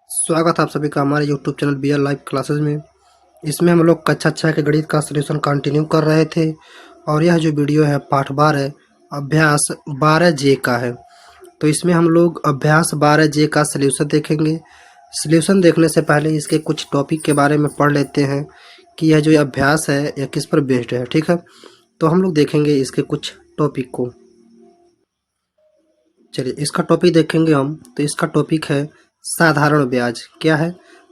स्वागत है आप सभी का हमारे YouTube channel BL live classes में। इसमें हम लोग कक्षा 6 के गणित का सलूशन कंटिन्यू कर रहे थे और यह जो वीडियो है पाठ 12 अभ्यास 12J का है। तो इसमें हम लोग अभ्यास 12J का सलूशन देखेंगे। सलूशन देखने से पहले इसके कुछ टॉपिक के बारे में पढ़ लेते हैं कि यह जो अभ्यास है यह किस पर बेस्ड है। ठीक है, तो हम लोग देखेंगे इसके कुछ टॉपिक को। चलिए इसका टॉपिक देखेंगे हम। तो इसका टॉपिक है साधारण ब्याज। क्या है?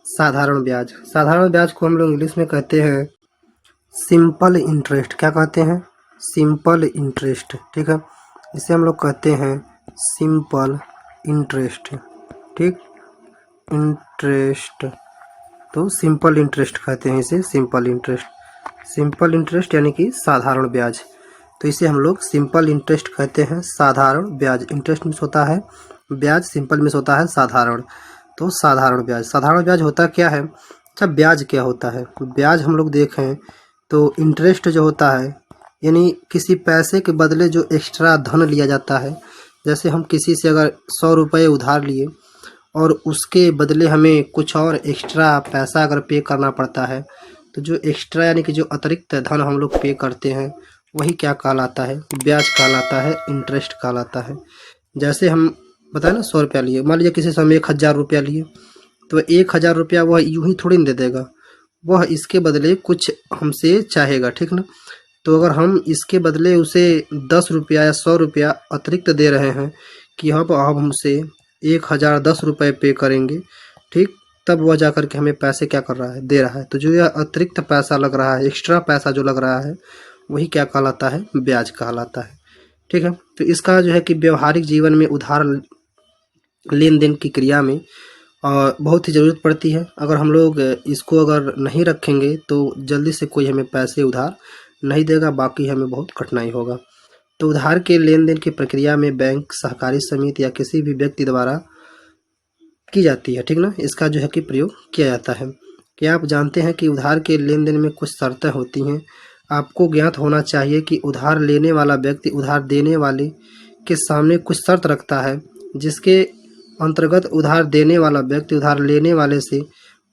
साधारण ब्याज। साधारण ब्याज को हम लोग इंग्लिश में कहते हैं सिंपल इंटरेस्ट। क्या कहते हैं? Simple interest. ठीक है, इसे हम लोग कहते हैं सिंपल इंटरेस्ट। ठीक, इंटरेस्ट, तो सिंपल इंटरेस्ट कहते हैं इसे, सिंपल इंटरेस्ट। सिंपल इंटरेस्ट यानी कि साधारण ब्याज, तो इसे हम लोग सिंपल इंटरेस्ट कहते हैं। साधारण ब्याज, इंटरेस्ट मिस होता है ब्याज, सिंपल मिस होता है साधारण। तो साधारण ब्याज, साधारण ब्याज होता क्या है? अच्छा, ब्याज क्या होता है? ब्याज हम लोग देखें तो इंटरेस्ट जो होता है यानी किसी पैसे के बदले जो एक्स्ट्रा धन लिया जाता है। जैसे हम किसी से अगर 100 रुपये उधार लिए और उसके बदले हमें कुछ और एक्स्ट्रा पैसा अगर पे करना पड़ता है, तो जो एक्स्ट्रा यानी कि जो अतिरिक्त धन हम लोग पे करते हैं वही क्या कहलाता है? ब्याज कहलाता है, इंटरेस्ट कहलाता है। जैसे हम बताए ना 100 रुपया लिए, मान लीजिए किसी से हम 1000 रुपया लिए, तो 1000 रुपया वह यूं ही थोड़ी ना दे देगा, वह इसके बदले कुछ हमसे चाहेगा। ठीक ना? तो अगर हम इसके बदले उसे 10 रुपया या 100 रुपया अतिरिक्त दे रहे हैं कि अब आप हमसे 1010 रुपये पे करेंगे, ठीक, तब वह जा कर के हमें पैसे क्या कर रहा है? दे रहा है। तो जो यह अतिरिक्त पैसा लग रहा है, एक्स्ट्रा पैसा जो लग रहा है, वही क्या कहलाता है? ब्याज कहलाता है। ठीक है, तो इसका जो है कि व्यवहारिक जीवन में उधार लेन देन की क्रिया में बहुत ही ज़रूरत पड़ती है। अगर हम लोग इसको अगर नहीं रखेंगे तो जल्दी से कोई हमें पैसे उधार नहीं देगा, बाकी हमें बहुत कठिनाई होगा। तो उधार के लेन देन की प्रक्रिया में बैंक, सहकारी समिति या किसी भी व्यक्ति द्वारा की जाती है। ठीक ना? इसका जो है कि प्रयोग किया जाता है। क्या आप जानते हैं कि उधार के लेन देन में कुछ शर्तें होती हैं? आपको ज्ञात होना चाहिए कि उधार लेने वाला व्यक्ति उधार देने वाले के सामने कुछ शर्त रखता है, जिसके अंतर्गत उधार देने वाला व्यक्ति उधार लेने वाले से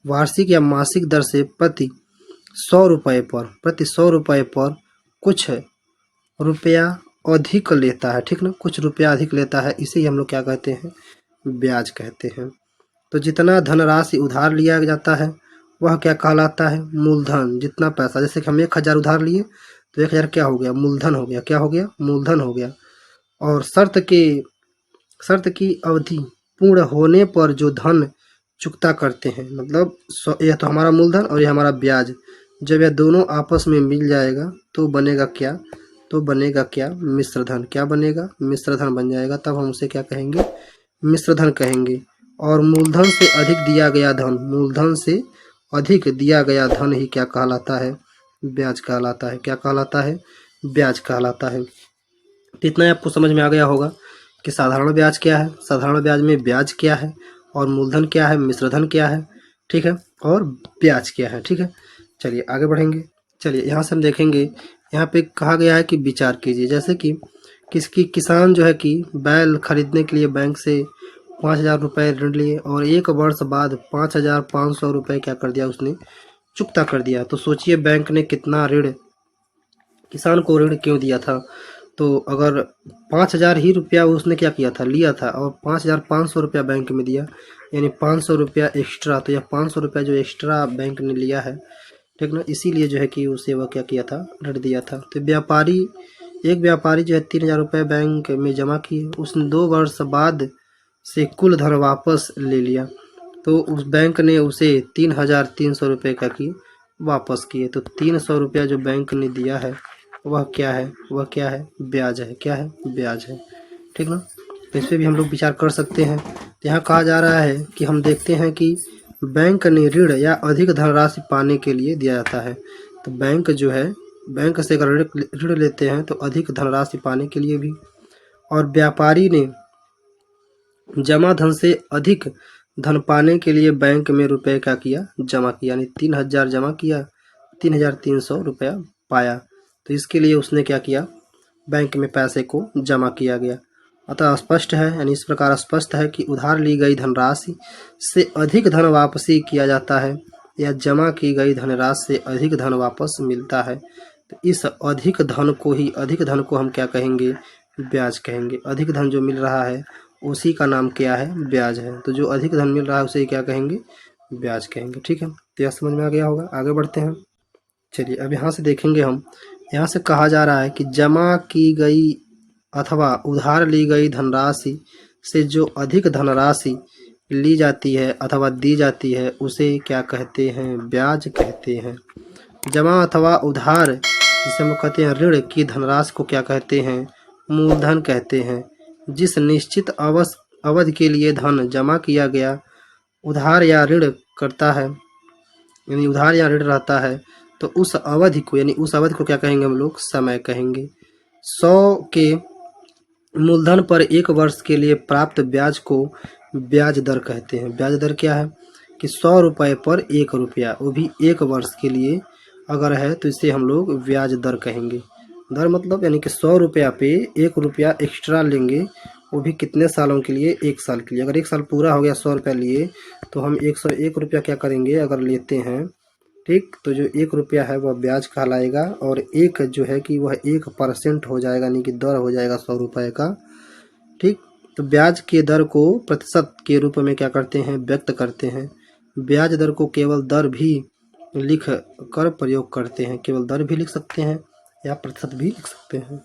वार्षिक या मासिक दर से प्रति 100 रुपये पर कुछ रुपया अधिक लेता है। ठीक ना? कुछ रुपया अधिक लेता है, इसे ही हम लोग क्या कहते हैं? ब्याज कहते हैं। तो जितना धनराशि उधार लिया जाता है वह क्या कहलाता है? मूलधन। जितना पैसा, जैसे कि हम 1000 उधार लिए तो 1000 क्या हो गया? मूलधन हो गया। क्या हो गया? मूलधन हो गया। और शर्त की अवधि पूर्ण होने पर जो धन चुकता करते हैं, मतलब यह तो हमारा मूलधन और यह हमारा ब्याज, जब यह दोनों आपस में मिल जाएगा तो बनेगा क्या? तो बनेगा क्या? मिश्र धन। क्या बनेगा? मिश्र धन बन जाएगा। तब हम उसे क्या कहेंगे? मिश्र धन कहेंगे। और मूलधन से अधिक दिया गया धन, मूलधन से अधिक दिया गया धन ही क्या कहलाता है? ब्याज कहलाता है। क्या कहलाता है? ब्याज कहलाता है। तो इतना आपको समझ में आ गया होगा कि साधारण ब्याज क्या है, साधारण ब्याज में ब्याज क्या है, और मूलधन क्या है, मिश्रधन क्या है, ठीक है, और ब्याज क्या है। ठीक है, चलिए आगे बढ़ेंगे। चलिए यहाँ से हम देखेंगे, यहाँ पे कहा गया है कि विचार कीजिए। जैसे कि किसान जो है कि बैल खरीदने के लिए बैंक से 5000 रुपये ऋण लिए और 1 वर्ष बाद 5500 रुपये क्या कर दिया? उसने चुकता कर दिया। तो सोचिए बैंक ने कितना ऋण, किसान को ऋण क्यों दिया था? तो अगर 5000 ही रुपया उसने क्या किया था? लिया था, और 5500 रुपया बैंक में दिया, यानी 500 रुपया एक्स्ट्रा। तो यह 500 रुपया जो एक्स्ट्रा बैंक ने लिया है, ठीक ना, इसीलिए जो है कि उसे वह क्या किया था? ऋण दिया था। तो एक व्यापारी जो है 3000 रुपये बैंक में जमा किए, उसने 2 वर्ष बाद से कुल धन वापस ले लिया, तो उस बैंक ने उसे 3300 रुपये का की वापस किए। तो 300 रुपया जो बैंक ने दिया है वह क्या है? वह क्या है? ब्याज है। क्या है? ब्याज है। ठीक ना? तो इस पर भी हम लोग विचार कर सकते हैं। तो यहाँ कहा जा रहा है कि हम देखते हैं कि बैंक ने ऋण या अधिक धनराशि पाने के लिए दिया जाता है। तो बैंक जो है, बैंक से अगर ऋण लेते हैं तो अधिक धनराशि पाने के लिए भी, और व्यापारी ने जमा धन से अधिक धन पाने के लिए बैंक में रुपए क्या किया? जमा किया, यानी 3000 जमा किया, 3300 रुपया पाया। तो इसके लिए उसने क्या किया? बैंक में पैसे को जमा किया गया। अतः स्पष्ट है, यानी इस प्रकार स्पष्ट है कि उधार ली गई धनराशि से अधिक धन वापसी किया जाता है या जमा की गई धनराशि से अधिक धन वापस मिलता है। तो इस अधिक धन को हम क्या कहेंगे? ब्याज कहेंगे। अधिक धन जो मिल रहा है उसी का नाम क्या है? ब्याज है। तो जो अधिक धन मिल रहा है उसे क्या कहेंगे? ब्याज कहेंगे। ठीक है, तो यह समझ में आ गया होगा। आगे बढ़ते हैं। चलिए अब यहाँ से देखेंगे हम। यहाँ से कहा जा रहा है कि जमा की गई अथवा उधार ली गई धनराशि से जो अधिक धनराशि ली जाती है अथवा दी जाती है उसे क्या कहते हैं? ब्याज कहते हैं। जमा अथवा उधार जिसे हम कहते हैं ऋण की धनराशि को क्या कहते हैं? मूलधन कहते हैं। जिस निश्चित अवधि के लिए धन जमा किया गया उधार या ऋण करता है, यानी उधार या ऋण रहता है, तो उस अवधि को क्या कहेंगे हम लोग? समय कहेंगे। 100 के मूलधन पर 1 वर्ष के लिए प्राप्त ब्याज को ब्याज दर कहते हैं। ब्याज दर क्या है? कि 100 रुपये पर 1 रुपया, वो भी 1 वर्ष के लिए अगर है तो इसे हम लोग ब्याज दर कहेंगे। दर मतलब यानी कि 100 रुपया पे 1 रुपया एक्स्ट्रा लेंगे, वो भी कितने सालों के लिए? 1 साल के लिए। अगर 1 साल पूरा हो गया 100 रुपया लिए तो हम 101 रुपया क्या करेंगे अगर लेते हैं, ठीक, तो जो 1 रुपया है वह ब्याज कहलाएगा और एक जो है कि वह 1% हो जाएगा, यानी कि दर हो जाएगा 100 रुपये का। ठीक, तो ब्याज के दर को प्रतिशत के रूप में क्या करते हैं? व्यक्त करते हैं। ब्याज दर को केवल दर भी लिख कर प्रयोग करते हैं। केवल दर भी लिख सकते हैं या प्रतिशत भी लिख सकते हैं।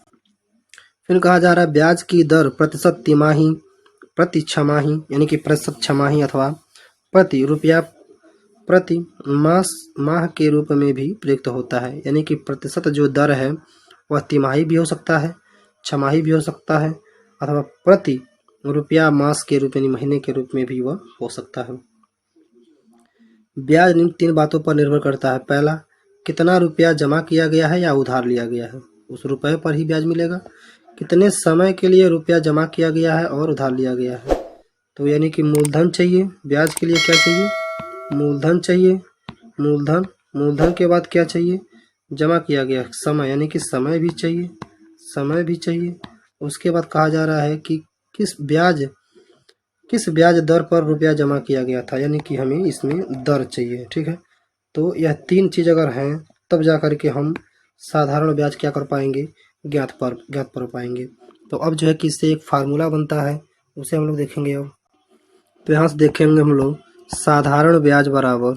फिर कहा जा रहा है ब्याज की दर प्रतिशत तिमाही, प्रति छमाही, यानी कि प्रतिशत छमाही अथवा प्रति रुपया प्रति माह के रूप में भी प्रयुक्त होता है। यानी कि प्रतिशत जो दर है वह तिमाही भी हो सकता है, छमाही भी हो सकता है, अथवा प्रति रुपया मास के रूप में, महीने के रूप में भी वह हो सकता है। ब्याज निम्न 3 बातों पर निर्भर करता है। पहला, कितना रुपया जमा किया गया है या उधार लिया गया है, उस रुपये पर ही ब्याज मिलेगा। कितने समय के लिए रुपया जमा किया गया है और उधार लिया गया है, तो यानी कि मूलधन चाहिए। ब्याज के लिए क्या चाहिए? मूलधन चाहिए। मूलधन के बाद क्या चाहिए? जमा किया गया समय, यानी कि समय भी चाहिए। उसके बाद कहा जा रहा है कि किस ब्याज दर पर रुपया जमा किया गया था, यानी कि हमें इसमें दर चाहिए। ठीक है, तो यह 3 चीज़ अगर हैं तब जा कर के हम साधारण ब्याज क्या कर पाएंगे? ज्ञात कर पाएंगे। तो अब जो है कि इससे एक फार्मूला बनता है, उसे हम लोग देखेंगे। अब तो यहाँ से देखेंगे हम लोग साधारण ब्याज बराबर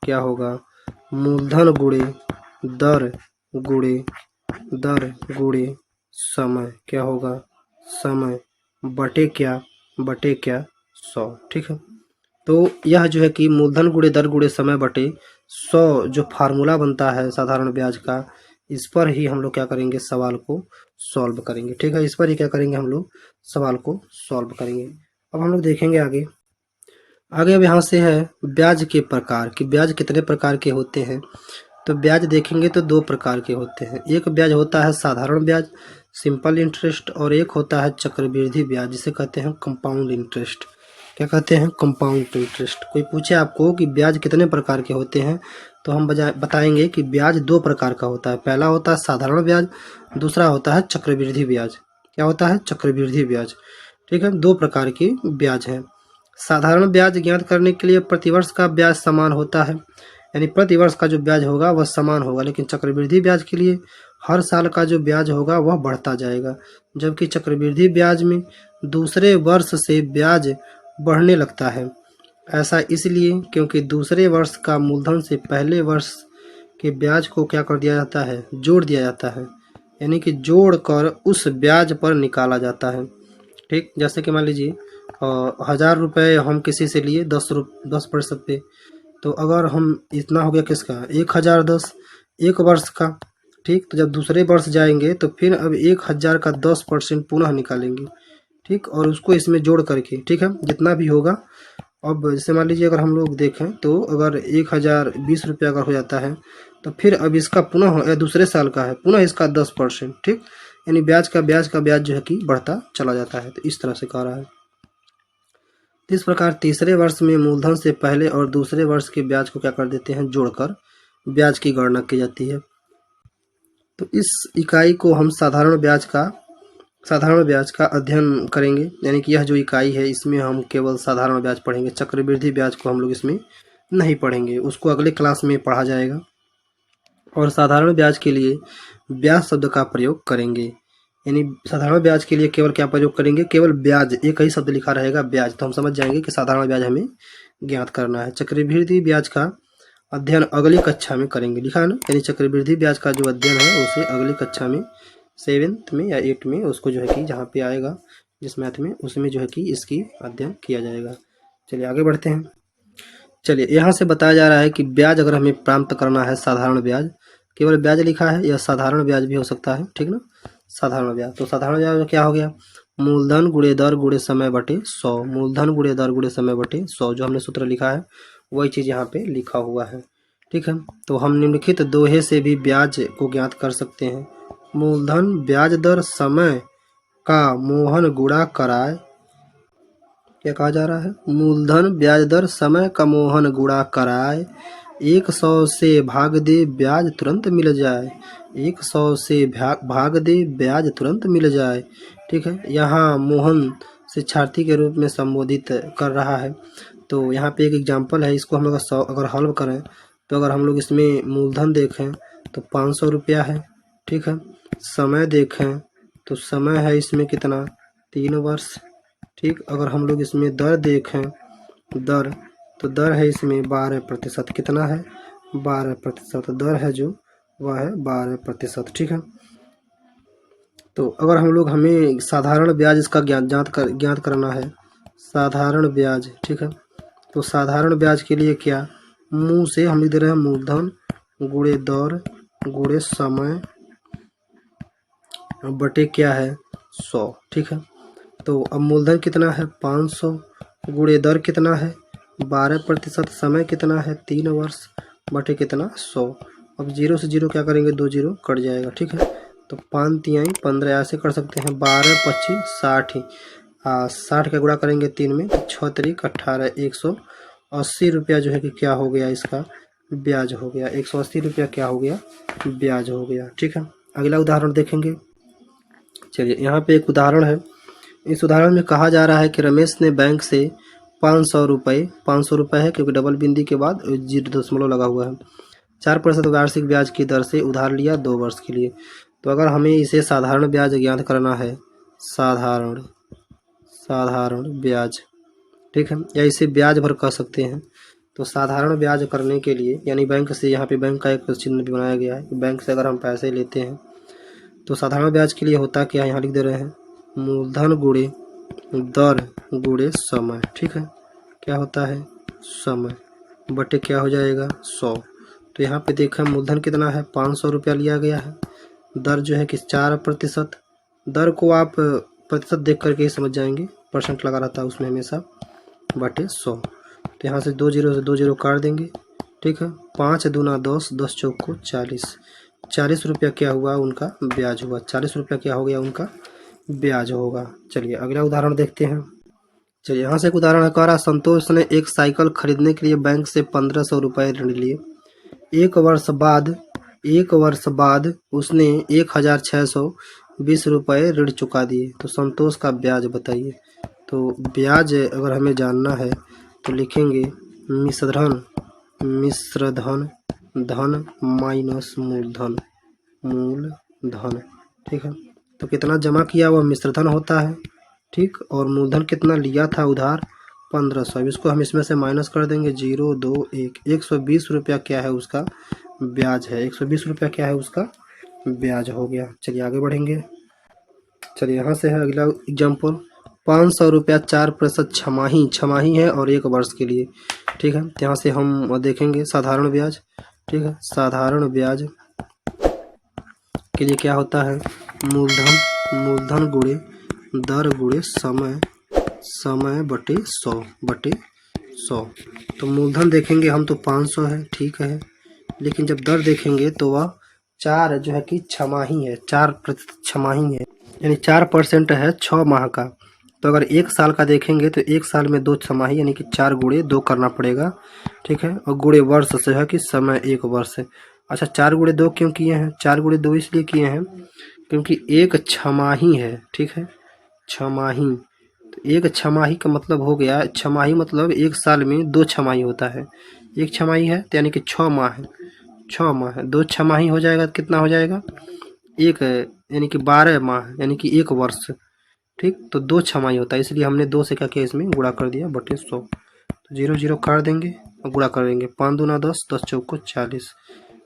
क्या होगा? मूलधन दर गुणे समय, क्या होगा? समय बटे क्या 100। ठीक है, तो यह जो है कि मूलधन गुणे दर गुणे समय बटे 100 जो फार्मूला बनता है साधारण ब्याज का, इस पर ही हम लोग क्या करेंगे? सवाल को सॉल्व करेंगे। ठीक है, इस पर ही क्या करेंगे? हम लोग सवाल को सॉल्व करेंगे। अब हम लोग देखेंगे आगे। अब यहाँ से है ब्याज के प्रकार कि ब्याज कितने प्रकार के होते हैं। तो ब्याज देखेंगे तो 2 प्रकार के होते हैं। एक ब्याज होता है साधारण ब्याज, सिंपल इंटरेस्ट, और एक होता है चक्रवृद्धि ब्याज, जिसे कहते हैं कंपाउंड इंटरेस्ट। क्या कहते हैं? Compound interest. कोई पूछे आपको कि ब्याज कितने प्रकार के होते हैं, तो हम बताएंगे कि ब्याज 2 प्रकार का होता है। पहला होता है साधारण ब्याज, दूसरा होता है चक्रवृद्धि ब्याज। क्या होता है? चक्रवृद्धि ब्याज। ठीक है, 2 प्रकार के ब्याज हैं। साधारण ब्याज ज्ञात करने के लिए प्रतिवर्ष का ब्याज समान होता है, यानी प्रतिवर्ष का जो ब्याज होगा वह समान होगा। लेकिन चक्रवृद्धि ब्याज के लिए हर साल का जो ब्याज होगा वह बढ़ता जाएगा, जबकि चक्रवृद्धि ब्याज में दूसरे वर्ष से ब्याज बढ़ने लगता है। ऐसा इसलिए क्योंकि दूसरे वर्ष का मूलधन से पहले वर्ष के ब्याज को क्या कर दिया जाता है? जोड़ दिया जाता है, यानी कि जोड़ कर उस ब्याज पर निकाला जाता है। ठीक, जैसे कि मान लीजिए 1000 रुपये हम किसी से लिए 10% पे, तो अगर हम इतना हो गया किसका? 1010 1 वर्ष का। ठीक, तो जब दूसरे वर्ष जाएंगे तो फिर अब 1000 का 10% पुनः निकालेंगे। ठीक, और उसको इसमें जोड़ करके, ठीक है, जितना भी होगा। अब जैसे मान लीजिए अगर हम लोग देखें तो अगर 1020 रुपया अगर हो जाता है तो फिर अब इसका पुनः दूसरे साल का है, पुनः इसका 10%। ठीक, यानी ब्याज का ब्याज जो है कि बढ़ता चला जाता है। तो इस तरह से कह रहा है। इस प्रकार तीसरे वर्ष में मूलधन से पहले और दूसरे वर्ष के ब्याज को क्या कर देते हैं? जोड़कर ब्याज की गणना की जाती है। तो इस इकाई को हम साधारण ब्याज का अध्ययन करेंगे, यानी कि यह जो इकाई है इसमें हम केवल साधारण ब्याज पढ़ेंगे, चक्रवृद्धि ब्याज को हम लोग इसमें नहीं पढ़ेंगे, उसको अगले क्लास में पढ़ा जाएगा। और साधारण ब्याज के लिए ब्याज शब्द का प्रयोग करेंगे, यानी साधारण ब्याज के लिए केवल क्या प्रयोग करेंगे, केवल ब्याज, एक ही शब्द लिखा रहेगा ब्याज, तो हम समझ जाएंगे कि साधारण ब्याज हमें ज्ञात करना है। चक्रवृद्धि ब्याज का अध्ययन अगली कक्षा में करेंगे, लिखा है ना, यानी चक्रवृद्धि ब्याज का जो अध्ययन है उसे अगली कक्षा में 7th में या 8th में उसको जो है कि जहाँ पे आएगा जिस मैथ में, उसमें जो है कि इसकी अध्ययन किया जाएगा। चलिए आगे बढ़ते हैं। चलिए यहाँ से बताया जा रहा है कि ब्याज अगर हमें प्राप्त करना है, साधारण ब्याज, केवल ब्याज लिखा है या साधारण ब्याज भी हो सकता है, ठीक ना, साधारण ब्याज। तो साधारण ब्याज क्या हो गया, मूलधन गुणे दर गुणे समय बटे 100, मूलधन गुणे दर गुणे समय बटे 100, जो हमने सूत्र लिखा है वही चीज़ यहाँ पे लिखा हुआ है, ठीक है। तो हम निम्नलिखित दोहे से भी ब्याज को ज्ञात कर सकते हैं। मूलधन ब्याज दर समय का मोहन गुणा कराए, क्या कहा जा रहा है, मूलधन ब्याज दर समय का मोहन गुणा कराए, 100 से भाग दे ब्याज तुरंत मिल जाए, 100 से भाग दे ब्याज तुरंत मिल जाए, ठीक है। यहाँ मोहन शिक्षार्थी के रूप में संबोधित कर रहा है। तो यहाँ पे एक एग्जाम्पल है, इसको हम लोग अगर हल करें तो अगर हम लोग इसमें मूलधन देखें तो 500 रुपया है, ठीक है। समय देखें तो समय है इसमें कितना, 3 वर्ष, ठीक। अगर हम लोग इसमें दर देखें, दर, तो दर है इसमें 12%, कितना है, 12% दर है जो वह है 12%, ठीक है। तो अगर हमें साधारण ब्याज इसका ज्ञात करना है, साधारण ब्याज, ठीक है। तो साधारण ब्याज के लिए क्या, मुंह से हम लिख दे रहे हैं मूलधन गुणे दर गुणे समय बटे क्या है 100, ठीक है। तो अब मूलधन कितना है 500, गुणे दर कितना है 12%, समय कितना है 3 वर्ष, बटे कितना 100। अब 0 से 0 क्या करेंगे, 2 0 कट जाएगा, ठीक है। तो 5 तिहाई 15 ऐसे कर सकते हैं, 12 25 60, 60 का गुणा करेंगे 3 में, 6 तरीक 18, 180 रुपया जो है कि क्या हो गया, इसका ब्याज हो गया, 180 रुपया क्या हो गया, ब्याज हो गया, ठीक है। अगला उदाहरण देखेंगे। चलिए यहाँ पे एक उदाहरण है, इस उदाहरण में कहा जा रहा है कि रमेश ने बैंक से 500 रुपये है क्योंकि डबल बिंदी के बाद 0 लगा हुआ है, 4% वार्षिक ब्याज की दर से उधार लिया 2 वर्ष के लिए। तो अगर हमें इसे साधारण ब्याज ज्ञात करना है, साधारण ब्याज, ठीक है, या इसे ब्याज भर कह सकते हैं। तो साधारण ब्याज करने के लिए, यानी बैंक से, यहाँ पे बैंक का एक चिन्ह भी बनाया गया है कि बैंक से अगर हम पैसे लेते हैं तो साधारण ब्याज के लिए होता क्या, यहाँ लिख दे रहे हैं मूलधन गुणे दर गुणे समय, ठीक है, क्या होता है समय बटे क्या हो जाएगा 100। तो यहाँ पे देखा मूलधन कितना है 500 रुपया लिया गया है, दर जो है कि 4%, दर को आप प्रतिशत देख करके ही समझ जाएंगे, परसेंट लगा रहता है उसमें हमेशा, बटे 100। तो यहाँ से 2 0 से 2 0 काट देंगे, ठीक है। 5 दूना 10, 10 चौको 40, 40 रुपया क्या हुआ उनका ब्याज हुआ, 40 रुपया क्या हो गया उनका ब्याज होगा। चलिए अगला उदाहरण देखते हैं। चलिए यहाँ से एक उदाहरण कह रहा, संतोष ने एक साइकिल खरीदने के लिए बैंक से 1500 रुपये ऋण लिए, एक वर्ष बाद उसने 1620 रुपये ऋण चुका दिए, तो संतोष का ब्याज बताइए। तो ब्याज अगर हमें जानना है तो लिखेंगे मिश्रधन धन माइनस मूलधन, ठीक है। तो कितना जमा किया वह मिश्रधन होता है, ठीक, और मूलधन कितना लिया था उधार 1500, इसको हम इसमें से माइनस कर देंगे, 0 2 1, 120 रुपया क्या है उसका ब्याज है, 120 रुपया क्या है उसका ब्याज हो गया। चलिए आगे बढ़ेंगे। चलिए यहाँ से है अगला एग्जाम्पल, 500 रुपया 4% छमाही है और 1 वर्ष के लिए, ठीक है। तो यहाँ से हम देखेंगे साधारण ब्याज, ठीक है, साधारण ब्याज के लिए क्या होता है मूलधन गुणे दर गुणे समय बटे 100। तो मूलधन देखेंगे हम तो 500 है, ठीक है, लेकिन जब दर देखेंगे तो वह 4 जो है कि छमाही है, 4% छमाही है, यानी 4% है 6 माह का। तो अगर 1 साल का देखेंगे तो 1 साल में 2 छमाही, यानी कि 4 गुणे 2 करना पड़ेगा, ठीक है, और गुणे वर्ष से है कि समय 1 वर्ष है, अच्छा 4 × 2 क्यों किए हैं? 4 × 2 इसलिए किए हैं क्योंकि एक छमाही है, ठीक है, छमाही। तो एक छमाही का मतलब हो गया, छमाही मतलब एक साल में 2 छमाही होता है। एक छमाही है तो यानी कि 6 माह है, 6 माह है, 2 छमाही हो जाएगा तो कितना हो जाएगा? एक यानी कि 12 माह यानी कि 1 वर्ष, ठीक। तो 2 छमाही होता है, इसलिए हमने 2 से क्या किया, इसमें गुणा कर दिया बटे 100। तो 0 0 काट देंगे और गुणा करेंगे, 5 दूना 10, 10 चौको 40।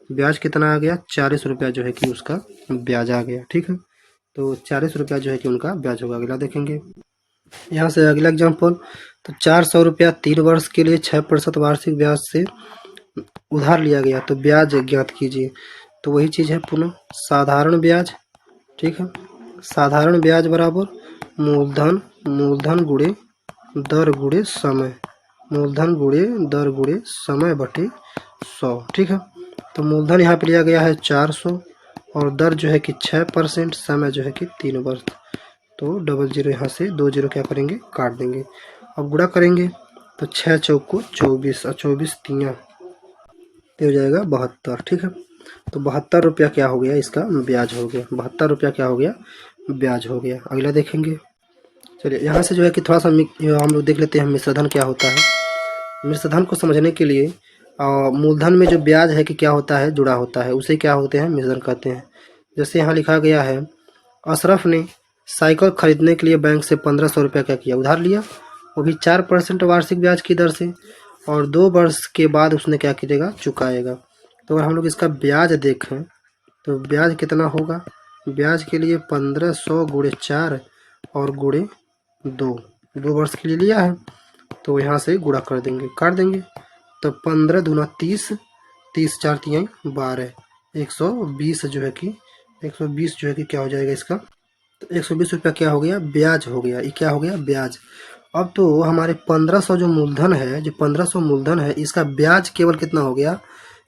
ब्याज कितना आ गया? 40 रुपया जो है कि उसका ब्याज आ गया, ठीक है। तो 40 रुपया जो है कि उनका ब्याज होगा। अगला देखेंगे, यहाँ से अगला एग्जाम्पल। तो 400 रुपया 3 वर्ष के लिए 6% वार्षिक ब्याज से उधार लिया गया, तो ब्याज ज्ञात कीजिए। तो वही चीज़ है पुनः साधारण ब्याज, ठीक है। साधारण ब्याज बराबर मूलधन गुणे दर गुणे समय, मूलधन गुणे दर गुणे समय बटे 100, ठीक है। तो मूलधन यहाँ पे लिया गया है 400 और दर जो है कि 6%, समय जो है कि 3 वर्ष। तो डबल जीरो यहाँ से 2 जीरो क्या करेंगे, काट देंगे। अब गुणा करेंगे तो 6 चौको 24 और 24 तियाँ पे हो जाएगा 72, ठीक है। तो 72 रुपया क्या हो गया, इसका ब्याज हो गया। 72 रुपया क्या हो गया, ब्याज हो गया। अगला देखेंगे, चलिए यहाँ से जो है कि थोड़ा सा हम लोग देख लेते हैं मिश्रधन क्या होता है। मिश्रधन को समझने के लिए मूलधन में जो ब्याज है कि क्या होता है, जुड़ा होता है, उसे क्या होते हैं, मिश्रधन कहते हैं। जैसे यहाँ लिखा गया है, अशरफ ने साइकिल खरीदने के लिए बैंक से 1500 रुपया क्या किया, उधार लिया, वो भी 4% वार्षिक ब्याज की दर से, और 2 वर्ष के बाद उसने क्या कीजिएगा, चुकाएगा। तो अगर हम लोग इसका ब्याज देखें तो ब्याज कितना होगा, ब्याज के लिए 1500 गुणे 4 और गुणे 2 वर्ष के लिए लिया है, तो यहाँ से गुणा कर देंगे, काट देंगे। तो 15 दूना 30, 30 4 तियाँ 12, 120 जो है कि 120 जो है कि क्या हो जाएगा इसका, तो 120 रुपया क्या हो गया, ब्याज हो गया। ये क्या हो गया, ब्याज। अब तो हमारे 1500 जो मूलधन है, जो 1500 मूलधन है, इसका ब्याज केवल कितना हो गया,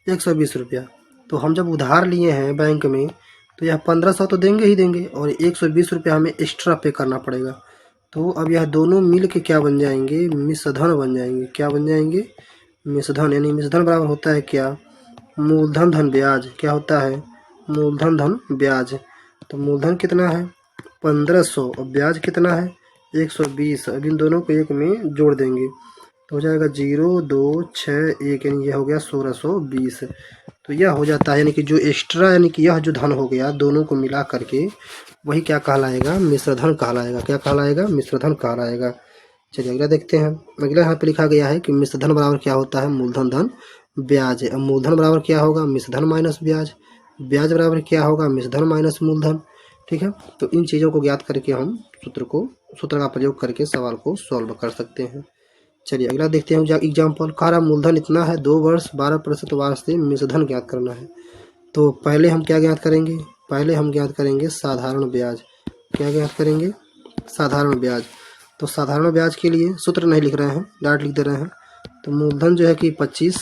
120 रुपया। तो हम जब उधार लिए हैं बैंक में तो यह 1500 तो देंगे ही देंगे और 120 रुपया हमें एक्स्ट्रा पे करना पड़ेगा। तो अब यह दोनों मिल के क्या बन जाएंगे, मिश्रधन बन जाएंगे। क्या बन जाएंगे, मिश्रधन। यानी मिश्रधन बराबर होता है क्या, मूलधन धन ब्याज। क्या होता है, मूलधन धन ब्याज। तो मूलधन कितना है 1500 और ब्याज कितना है 120। अब इन दोनों को एक में जोड़ देंगे तो हो जाएगा 0 2 6 1, यानी यह हो गया 1620। तो यह हो जाता है, यानी कि जो एक्स्ट्रा, यानी कि यह जो धन हो गया दोनों को मिला करके वही क्या कहलाएगा, मिश्रधन कहलाएगा। क्या कहलाएगा, मिश्रधन कहलाएगा। चलिए अगला देखते हैं। अगला यहाँ पे लिखा गया है कि मिश्रधन बराबर क्या होता है, मूलधन धन ब्याज। अब मूलधन बराबर क्या होगा, मिश्रधन माइनस ब्याज। ब्याज बराबर क्या होगा, मिश्रधन माइनस मूलधन, ठीक है। तो इन चीज़ों को ज्ञात करके हम सूत्र का प्रयोग करके सवाल को सॉल्व कर सकते हैं। चलिए अगला देखते हैं एग्जाम्पल। कह रहा मूलधन इतना है, 2 वर्ष 12% वार्ष से मिश्रधन ज्ञात करना है। तो पहले हम क्या ज्ञात करेंगे, पहले हम ज्ञात करेंगे साधारण ब्याज। क्या ज्ञात करेंगे, साधारण ब्याज। तो साधारण ब्याज के लिए सूत्र नहीं लिख रहे हैं, डायरेक्ट लिख दे रहे हैं। तो मूलधन जो है कि 25,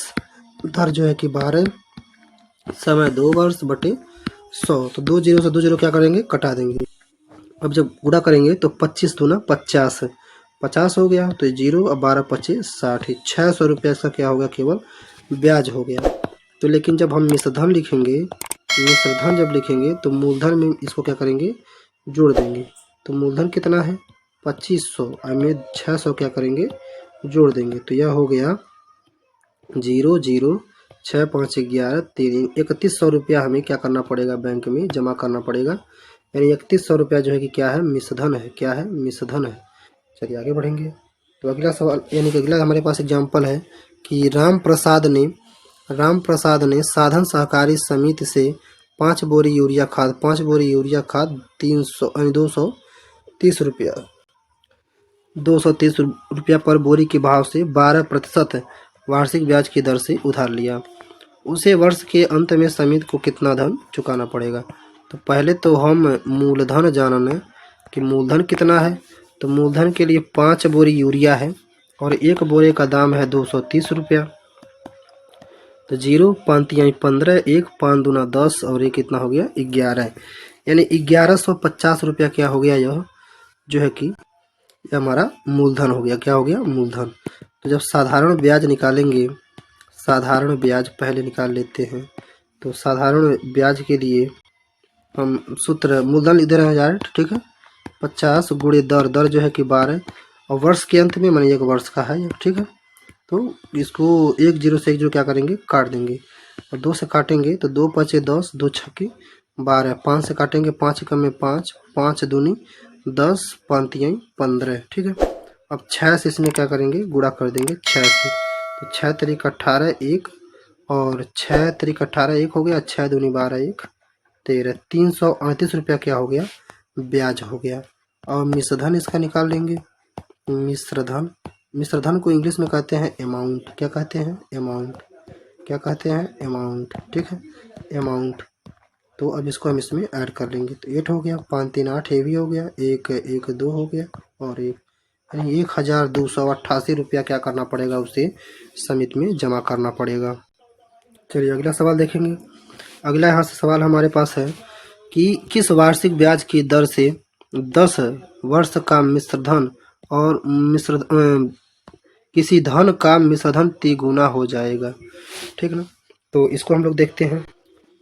दर जो है कि 12, समय 2 वर्ष बटे 100। तो 2 जीरो से 2 जीरो क्या करेंगे, कटा देंगे। अब जब गुणा करेंगे तो 25 दूना 50, 50 हो गया, तो 0 और 12 25 60, 600 रुपया इसका क्या होगा, केवल ब्याज हो गया। तो लेकिन जब हम मिश्रधन लिखेंगे, मिश्रधन जब लिखेंगे तो मूलधन में इसको क्या करेंगे, जोड़ देंगे। तो मूलधन कितना है 2500 और में 600 क्या करेंगे, जोड़ देंगे। तो यह हो गया 0 0 6 5 11 3, 3100 रुपया हमें क्या करना पड़ेगा, बैंक में जमा करना पड़ेगा। यानी 3100 रुपया जो है कि क्या है, मिश्रधन है। क्या है, मिश्रधन है। चलिए आगे बढ़ेंगे। तो अगला सवाल, यानी कि अगला हमारे पास एग्जाम्पल है कि राम प्रसाद ने साधन सहकारी समिति से 5 बोरी यूरिया खाद 300 यानी 230 रुपया 230 रुपया पर बोरी के भाव से 12% वार्षिक ब्याज की दर से उधार लिया। उसे वर्ष के अंत में समिति को कितना धन चुकाना पड़ेगा। तो पहले तो हम मूलधन जानना कि मूलधन कितना है। तो मूलधन के लिए 5 बोरी यूरिया है और 1 बोरे का दाम है 230 रुपया। तो 0 5 यानी 15, 1 5 दूना 10 और 1 कितना हो गया 11, यानी 1150 रुपया क्या हो गया, यह जो है कि यह हमारा मूलधन हो गया। क्या हो गया, मूलधन। तो जब साधारण ब्याज निकालेंगे, साधारण ब्याज पहले निकाल लेते हैं। तो साधारण ब्याज के लिए हम सूत्र मूलधन लिख दे रहे हैं 1000, ठीक है। 50 गुणे दर, दर जो है कि 12 और वर्ष के अंत में मानिए 1 वर्ष का है ये, ठीक है। तो इसको 1 0 से 1 0 क्या करेंगे, काट देंगे और 2 से काटेंगे तो 2 5 10, 2 छक्के 12, 5 से काटेंगे 5 एकम में 5, 5 दूनी 10, 5 तिहाई 15, ठीक है। अब 6 से इसमें क्या करेंगे, गुणा कर देंगे 6 से, तो 6 तरीक 18 1 और 6 तरीक 18 1 हो गया, 6 दूनी 12 1 13, 338 रुपया क्या हो गया, ब्याज हो गया। और मिश्रधन इसका निकाल लेंगे। मिश्रधन, मिश्रधन को इंग्लिश में कहते हैं अमाउंट। क्या कहते हैं, अमाउंट। क्या कहते हैं, अमाउंट, ठीक है, अमाउंट। तो अब इसको हम इसमें ऐड कर लेंगे तो 8 हो गया, 5 3 8 ये भी हो गया, 1 1 2 हो गया और 1, यानी 1288 रुपया क्या करना पड़ेगा, उसे समिति में जमा करना पड़ेगा। चलिए अगला सवाल देखेंगे। अगला यहाँ से सवाल हमारे पास है कि किस वार्षिक ब्याज की दर से 10 वर्ष का मिश्रधन और किसी धन का मिश्रधन तिगुना हो जाएगा, ठीक ना। तो इसको हम लोग देखते हैं।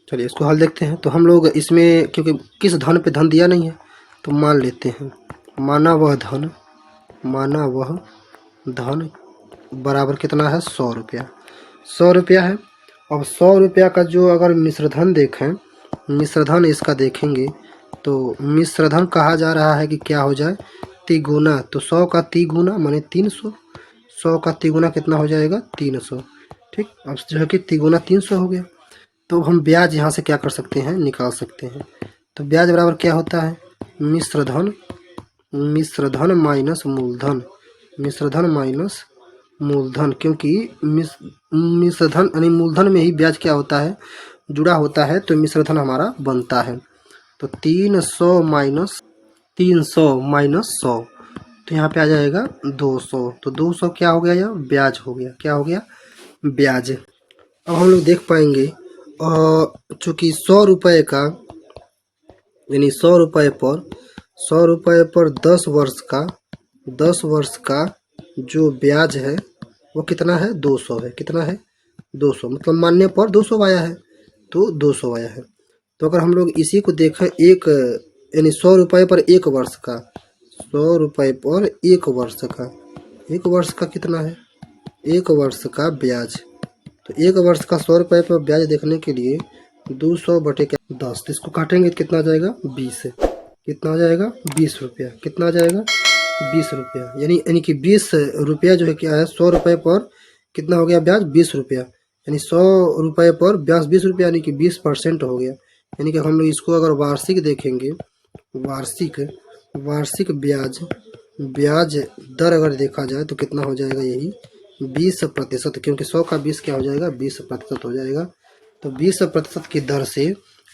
चलिए इसको हल देखते हैं। तो हम लोग इसमें क्योंकि किस धन पे धन दिया नहीं है तो मान लेते हैं, माना वह धन, माना वह धन बराबर कितना है, 100 रुपया। 100 रुपया है। अब 100 रुपया का जो अगर मिश्रधन देखें, मिश्रधन इसका देखेंगे तो मिश्रधन कहा जा रहा है कि क्या हो जाए, तिगुना। तो 100 का तिगुना माने 300, 100 का तिगुना कितना हो जाएगा, 300, ठीक। अब जो है कि तिगुना 300 हो गया। तो हम ब्याज यहाँ से क्या कर सकते हैं, निकाल सकते हैं। तो ब्याज बराबर क्या होता है, मिश्रधन, मिश्रधन माइनस मूलधन, मिश्रधन माइनस मूलधन, क्योंकि मिश्रधन यानी मूलधन में ही ब्याज क्या होता है, जुड़ा होता है, तो मिश्रधन हमारा बनता है। तो 300 माइनस 300 माइनस 100, तो यहाँ पे आ जाएगा 200। तो 200 क्या हो गया, यह ब्याज हो गया। क्या हो गया, ब्याज। अब हम लोग देख पाएंगे चूँकि 100 रुपये का यानी 100 रुपये पर 100 रुपये पर 10 वर्ष का 10 वर्ष का जो ब्याज है वो कितना है, 200 है। कितना है, 200, मतलब मानने पर 200 आया है, तो 200 आया है। तो अगर हम लोग इसी को देखें, एक यानी 100 रुपये पर 1 वर्ष का, 100 रुपये पर 1 वर्ष का, 1 वर्ष का कितना है, 1 वर्ष का ब्याज। तो 1 वर्ष का 100 रुपये पर ब्याज देखने के लिए 200 बटे क्या 10, तो इसको काटेंगे तो कितना आ जाएगा, 20। कितना आ जाएगा, 20 रुपया। कितना आ जाएगा, 20 रुपया। यानी कि 20 रुपया जो है क्या है, 100 रुपये पर कितना हो गया ब्याज, 20 रुपया। यानी 100 रुपये पर ब्याज 20 रुपया, यानी कि 20% हो गया। यानी कि हम लोग इसको अगर वार्षिक देखेंगे, वार्षिक वार्षिक ब्याज, ब्याज दर अगर देखा जाए तो कितना हो जाएगा, यही 20%, क्योंकि 100 का 20 क्या हो जाएगा, 20% हो जाएगा। तो 20% की दर से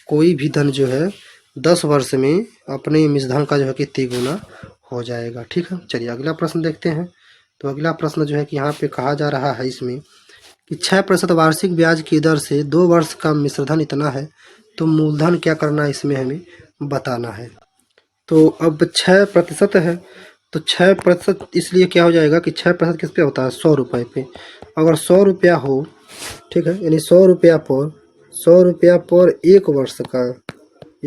कोई भी धन जो है 10 वर्ष में अपने मिश्रधन का जो है कि तिगुना हो जाएगा, ठीक है। चलिए अगला प्रश्न देखते हैं। तो अगला प्रश्न जो है कि यहाँ पे कहा जा रहा है इसमें कि 6% वार्षिक ब्याज की दर से 2 वर्ष का मिश्रधन इतना है, तो मूलधन क्या करना है, इसमें हमें बताना है। तो अब 6% है, तो 6% इसलिए क्या हो जाएगा कि 6% किस पे होता है, 100 रुपये पे। अगर 100 रुपया हो, ठीक है, यानी 100 रुपया पर 100 रुपया पर 1 वर्ष का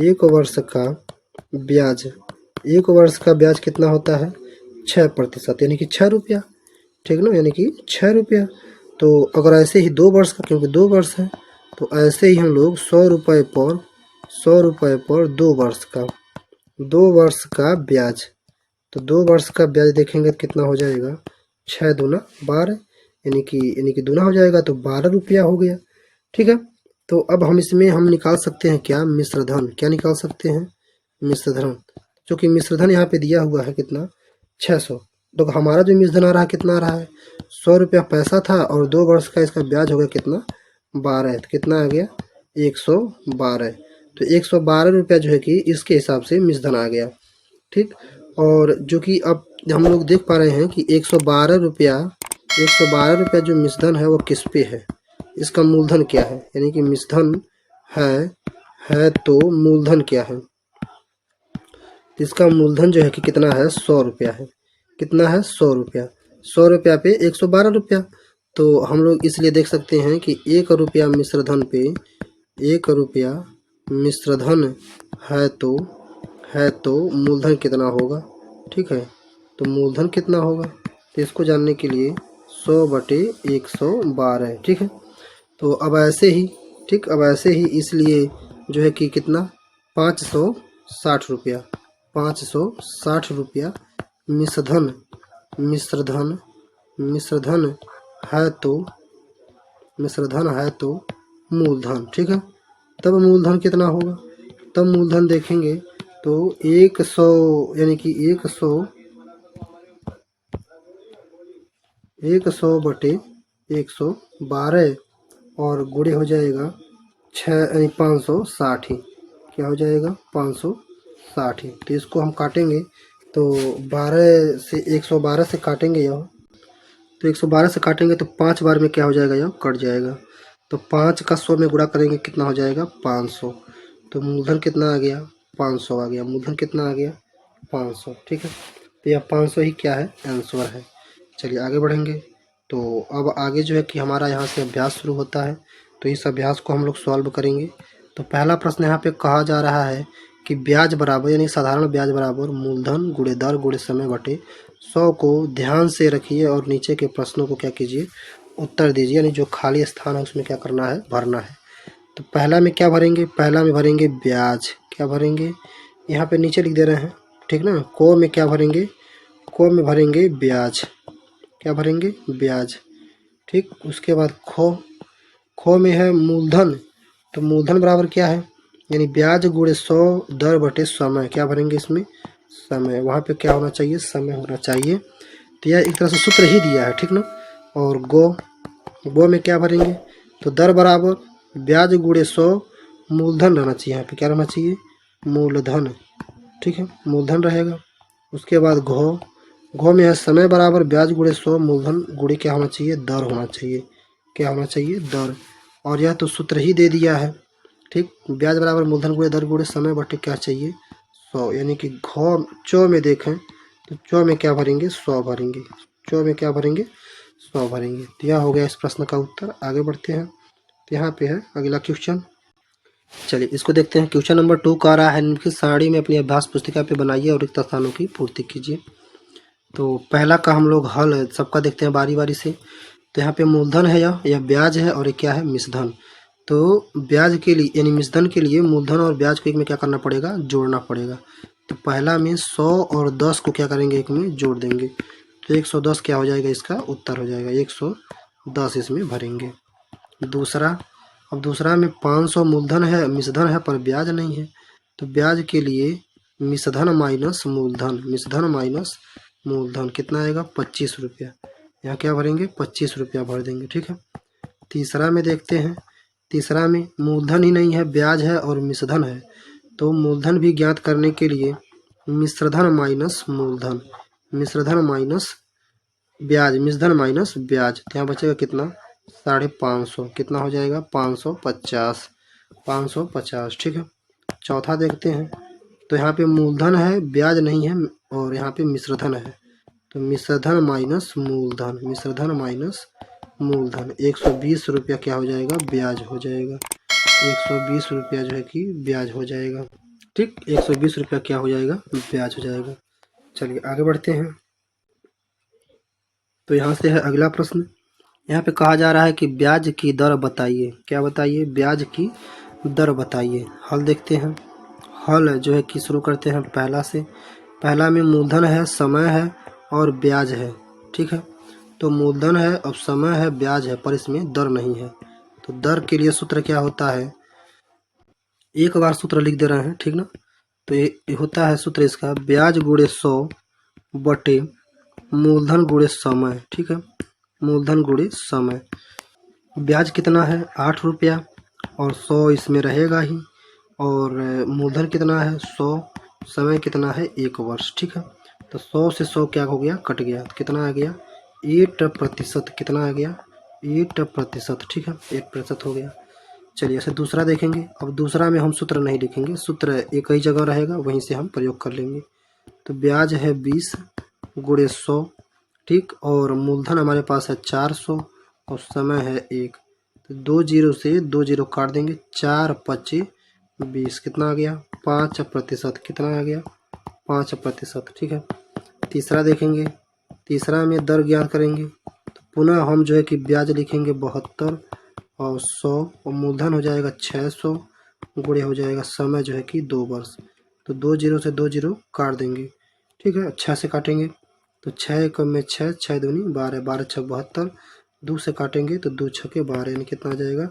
1 वर्ष का ब्याज, 1 वर्ष का ब्याज कितना होता है, 6%, यानी कि 6 रुपया, ठीक ना, यानी कि 6 रुपया। तो अगर ऐसे ही 2 वर्ष का, क्योंकि 2 वर्ष है, तो ऐसे ही हम लोग 100 रुपये पर 100 रुपये पर 2 वर्ष का 2 वर्ष का ब्याज, तो 2 वर्ष का ब्याज देखेंगे तो कितना हो जाएगा, 6 दूना 12, यानी कि दूना हो जाएगा, तो 12 रुपया हो गया, ठीक है। तो अब हम इसमें हम निकाल सकते हैं क्या, मिश्रधन। क्या निकाल सकते हैं, मिश्रधन। जो कि मिश्रधन यहाँ पे दिया हुआ है कितना, 600। तो हमारा जो मिश्रधन आ रहा है कितना आ रहा है, 100 रुपया पैसा था और 2 वर्ष का इसका ब्याज हो गया कितना, 12। तो कितना आ गया, 112। तो 112 रुपया जो है कि इसके हिसाब से मिश्रधन आ गया, ठीक। और जो कि अब हम लोग देख पा रहे हैं कि 112 रुपया जो मिश्रधन है वो किस पे है, इसका मूलधन क्या है, यानी कि मिश्रधन है तो मूलधन क्या है, इसका मूलधन जो है कि कितना है, 100 रुपया है। कितना है, 100 रुपया। 100 रुपया पे 112 रुपया। तो हम लोग इसलिए देख सकते हैं कि 1 रुपया मिश्रधन पे 1 रुपया मिश्र धन है तो मूलधन कितना होगा। ठीक है, तो मूलधन कितना होगा, तो इसको जानने के लिए 100/112। ठीक है, तो अब ऐसे ही, ठीक, अब ऐसे ही इसलिए जो है कि कितना 560 रुपया, 560 रुपया मिश्रधन है तो मूलधन। ठीक है, तब मूलधन कितना होगा, तब मूलधन देखेंगे तो 100 यानी कि 100/112 और गुणे हो जाएगा 6 यानी 560 ही, क्या हो जाएगा 560 ही। तो इसको हम काटेंगे तो 112 से काटेंगे यह, तो 112 से काटेंगे तो 5 बार में क्या हो जाएगा, यह कट जाएगा। तो 5 का 100 में गुणा करेंगे कितना हो जाएगा 500। तो मूलधन कितना आ गया 500 आ गया, मूलधन कितना आ गया 500। ठीक है, तो यह 500 ही क्या है आंसर है। चलिए आगे बढ़ेंगे। तो अब आगे जो है कि हमारा यहाँ से अभ्यास शुरू होता है, तो इस अभ्यास को हम लोग सॉल्व करेंगे। तो पहला प्रश्न यहाँ पे कहा जा रहा है कि ब्याज बराबर यानी साधारण ब्याज बराबर मूलधन गुणे दर गुणे समय बटे 100 को ध्यान से रखिए और नीचे के प्रश्नों को क्या कीजिए उत्तर दीजिए, यानी जो खाली स्थान है उसमें क्या करना है भरना है। तो पहला में क्या भरेंगे, पहला में भरेंगे ब्याज, क्या भरेंगे यहाँ पे नीचे लिख दे रहे हैं, ठीक ना। को में क्या भरेंगे, को में भरेंगे ब्याज, क्या भरेंगे ब्याज। ठीक, उसके बाद खो में है मूलधन, तो मूलधन बराबर क्या है यानी ब्याज गुणे 100 दर बटे समय, क्या भरेंगे इसमें समय, वहाँ पे क्या होना चाहिए समय होना चाहिए। तो यह एक तरह से सूत्र ही दिया है, ठीक ना। और गो में क्या भरेंगे, तो दर बराबर ब्याज गुणे 100 मूलधन रहना चाहिए, यहाँ पे क्या रहना चाहिए मूलधन, ठीक है मूलधन रहेगा। उसके बाद घो में है समय बराबर ब्याज गुणे 100 मूलधन गुणे क्या होना चाहिए दर होना चाहिए, क्या होना चाहिए दर। और यह तो सूत्र ही दे दिया है, ठीक, ब्याज बराबर मूलधन गुणे दर गुणे समय बटे क्या चाहिए 100, यानी कि चो में देखें तो चो में क्या भरेंगे 100 भरेंगे, चो में क्या भरेंगे 100 भरेंगे। तो यह हो गया इस प्रश्न का उत्तर। आगे बढ़ते हैं, तो यहाँ पे है अगला क्वेश्चन। चलिए इसको देखते हैं। क्वेश्चन नंबर 2 का रहा है निम्नलिखित सारणी में अपनी अभ्यास पुस्तिका पे बनाइए और रिक्त स्थानों की पूर्ति कीजिए। तो पहला का हम लोग हल सबका देखते हैं बारी बारी से। तो यहाँ पे मूलधन है, यह ब्याज है और ये क्या है मिश्रधन। तो ब्याज के लिए यानी मिश्रधन के लिए मूलधन और ब्याज को एक में क्या करना पड़ेगा जोड़ना पड़ेगा। तो पहला में 100 और 10 को क्या करेंगे एक में जोड़ देंगे, तो 110 क्या हो जाएगा इसका उत्तर हो जाएगा, 110 इसमें भरेंगे। अब दूसरा में 500 मूलधन है मिश्रधन है पर ब्याज नहीं है, तो ब्याज के लिए मिश्रधन माइनस मूलधन कितना आएगा 25 रुपया, यहाँ क्या भरेंगे 25 रुपया भर देंगे, ठीक है। तीसरा में देखते हैं, तीसरा में मूलधन ही नहीं है ब्याज है और मिश्रधन है, तो मूलधन भी ज्ञात करने के लिए मिश्रधन माइनस मूलधन, मिश्रधन माइनस ब्याज, मिश्रधन माइनस ब्याज, तो यहाँ बचेगा कितना 550, कितना हो जाएगा 550, ठीक है। चौथा देखते हैं, तो यहाँ पे मूलधन है ब्याज नहीं है और यहाँ पे मिश्रधन है, तो मिश्रधन माइनस मूलधन, मिश्रधन माइनस मूलधन 120 रुपया क्या हो जाएगा ब्याज हो जाएगा, 120 रुपया जो है कि ब्याज हो जाएगा, ठीक 120 रुपया क्या हो जाएगा ब्याज हो जाएगा। चलिए आगे बढ़ते हैं। तो यहाँ से है अगला प्रश्न। यहाँ पे कहा जा रहा है कि ब्याज की दर बताइए, क्या बताइए ब्याज की दर बताइए। हल देखते हैं, हल जो है कि शुरू करते हैं पहला से। पहला में मूलधन है समय है और ब्याज है, ठीक है। तो मूलधन है और समय है ब्याज है पर इसमें दर नहीं है, तो दर के लिए सूत्र क्या होता है, एक बार सूत्र लिख दे रहे हैं, ठीक ना। तो ये होता है सूत्र इसका ब्याज गुणे 100 बटे मूलधन गुणे समय, ठीक है मूलधन गुणे समय। ब्याज कितना है 8 रुपया और 100 इसमें रहेगा ही, और मूलधन कितना है 100, समय कितना है 1 वर्ष, ठीक है। तो 100 से 100 क्या हो गया कट गया, तो कितना आ गया 8%, कितना आ गया 8%, ठीक है 8% हो गया। चलिए ऐसे दूसरा देखेंगे। अब दूसरा में हम सूत्र नहीं लिखेंगे, सूत्र एक ही जगह रहेगा वहीं से हम प्रयोग कर लेंगे। तो ब्याज है 20 गुणे 100, ठीक, और मूलधन हमारे पास है 400 और समय है 1, तो 2 जीरो से 2 जीरो काट देंगे, 4 पच्चे 20, कितना आ गया 5%, कितना आ गया 5%, ठीक है। तीसरा देखेंगे, तीसरा में दर ज्ञात करेंगे, तो पुनः हम जो है कि ब्याज लिखेंगे 72 और 100 और मूलधन हो जाएगा 600 गुणे हो जाएगा समय जो है कि 2 वर्ष। तो 2 जीरो से 2 जीरो काट देंगे, ठीक है। 6 से काटेंगे तो 6 एकम में 6, 6 दूनी 12, 12 छः 72, 2 से काटेंगे तो 2 छक्के 12, यानी कितना आ जाएगा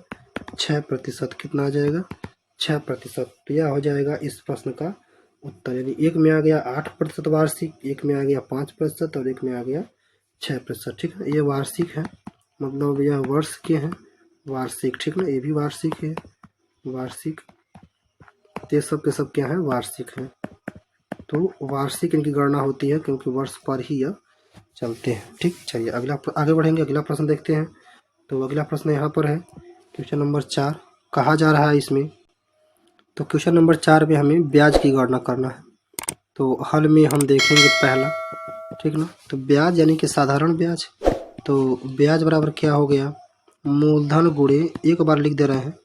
6%, कितना आ जाएगा 6%। तो यह हो जाएगा इस प्रश्न का उत्तर। यानी एक में आ गया 8% वार्षिक, एक में आ गया 5% और एक में आ गया 6%, ठीक है। ये वार्षिक है, मतलब यह वर्ष के हैं वार्षिक, ठीक ना। ये भी वार्षिक है, वार्षिक, ये सब के सब क्या है वार्षिक है। तो वार्षिक इनकी गणना होती है क्योंकि वर्ष पर ही यह चलते हैं, ठीक। चलिए अगला आगे बढ़ेंगे, अगला प्रश्न देखते हैं। तो अगला प्रश्न यहाँ पर है क्वेश्चन नंबर 4, कहा जा रहा है इसमें, तो क्वेश्चन नंबर 4 में हमें ब्याज की गणना करना है। तो हल में हम देखेंगे पहला, ठीक ना। तो ब्याज यानी कि साधारण ब्याज, तो ब्याज बराबर क्या हो गया, मूलधन गुणे, एक बार लिख दे रहे हैं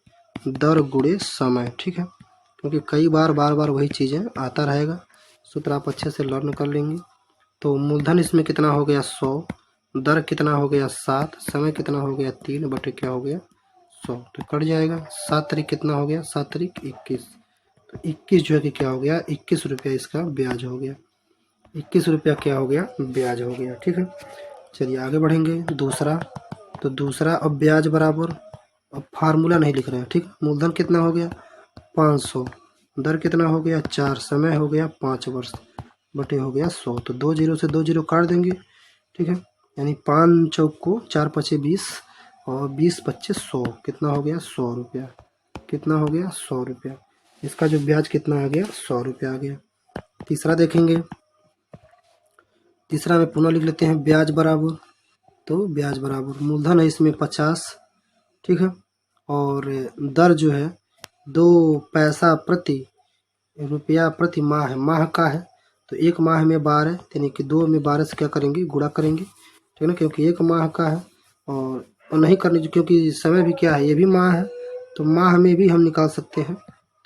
दर गुणे समय, ठीक है, क्योंकि कई बार बार बार वही चीज़ें आता रहेगा, सूत्र आप अच्छे से लर्न कर लेंगे। तो मूलधन इसमें कितना हो गया 100, दर कितना हो गया 7, समय कितना हो गया 3 बटे क्या हो गया 100, तो कट जाएगा। 7 तारीख कितना हो गया, 7 तारीख 21, तो 21 जो है कि क्या हो गया 21 रुपया इसका ब्याज हो गया, 21 रुपया क्या हो गया ब्याज हो गया, ठीक है। चलिए आगे बढ़ेंगे, दूसरा, तो दूसरा अब ब्याज बराबर, अब फार्मूला नहीं लिख रहे हैं, ठीक। मूलधन कितना हो गया 500, दर कितना हो गया 4, समय हो गया 5 वर्ष बटे हो गया 100, तो 2 जीरो से 2 जीरो काट देंगे, ठीक है। यानी 5 चौक को 4 पचे 20 और 20 पच्चे 100, कितना हो गया 100 रुपया, कितना हो गया 100 रुपया। इसका जो ब्याज कितना आ गया 100 रुपया आ गया। तीसरा देखेंगे, तीसरा में पुनः लिख लेते हैं ब्याज बराबर, तो ब्याज बराबर मूलधन है इसमें 50, ठीक है, और दर जो है 2 पैसा प्रति रुपया प्रति माह है, माह का है, तो एक माह में 12, यानी कि 2 में 12 से क्या करेंगे गुणा करेंगे, ठीक है ना, क्योंकि एक माह का है। और नहीं करनी, क्योंकि समय भी क्या है ये भी माह है, तो माह में भी हम निकाल सकते हैं,